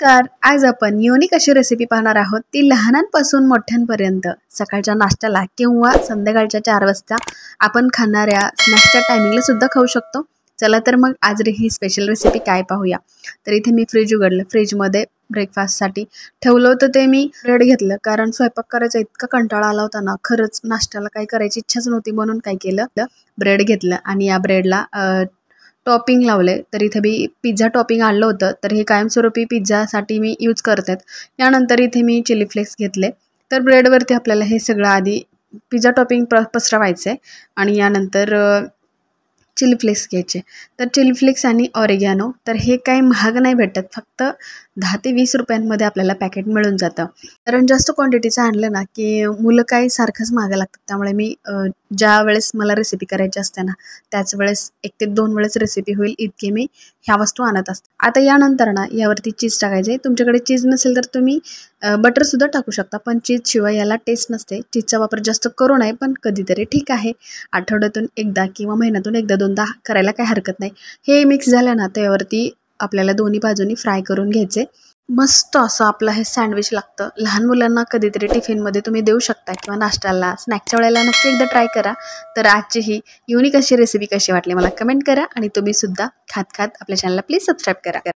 नमस्कार. आज आपण युनिक अशी रेसिपी पाहणार आहोत, ती लहानांपासून मोठ्यांपर्यंत सकाळच्या नाश्त्याला किंवा संध्याकाळच्या 4 वाजता आपण खाणाऱ्या स्नॅक्सच्या टायमिंगला सुद्धा खाऊ शकतो. चला तर मग आज ही स्पेशल रेसिपी काय पाहूया. तर इथे मी फ्रीज उघडलं. फ्रीजमध्ये ब्रेकफास्टसाठी ठेवलं होतं ते मी ब्रेड घेतलं, कारण स्वयंपाक करायचा इतका कंटाळा आला होता ना, खरंच नाश्त्याला काही करायची इच्छाच नव्हती. म्हणून काय केलं, ब्रेड घेतलं आणि या ब्रेडला टॉपिंग लावले. तर इथे मी पिझ्झा टॉपिंग आणलं होतं, तर हे कायमस्वरूपी पिझ्झासाठी मी यूज करते. यानंतर इथे मी चिली फ्लेक्स घेतले. तर ब्रेडवरती आपल्याला हे सगळं आधी पिझ्झा टॉपिंग पसरवायचं आहे आणि यानंतर चिली फ्लेक्स घ्यायचे. तर चिली फ्लेक्स आणि ऑरिगॅनो, तर हे काही महाग नाही भेटत, फक्त 10 ते 20 रुपयांमध्ये आपल्याला पॅकेट मिळून जातं. कारण जास्त क्वांटिटीचं आणलं ना की मुलं काही सारखंच मागायला लागतात. त्यामुळे मी ज्या वेळेस मला रेसिपी करायची असते ना, त्याच वेळेस 1 ते 2 वेळेस रेसिपी होईल इतकी मी ह्या वस्तू आणत असते. आता यानंतर ना यावरती चीज टाकायचे. तुमच्याकडे चीज नसेल तर तुम्ही बटरसुद्धा टाकू शकता, पण चीजशिवाय याला टेस्ट नसते. चीजचा वापर जास्त करू नये, पण कधीतरी ठीक आहे. आठवड्यातून एकदा किंवा महिन्यातून एकदा दोनदा करायला काही हरकत नाही. हे मिक्स झालं ना, त्यावरती आपल्याला दोन्ही बाजूनी फ्राय करून घ्यायचे. मस्त असं आपलं हे सँडविच लागतं. लहान मुलांना कधीतरी टिफिनमध्ये तुम्ही देऊ शकता किंवा नाश्त्याला, स्नॅकच्या वेळेला नक्की एकदा ट्राय करा. तर आजची ही युनिक अशी रेसिपी कशी वाटली मला कमेंट करा आणि तुम्ही सुद्धा खात आपल्या चॅनलला प्लीज सबस्क्राईब करा.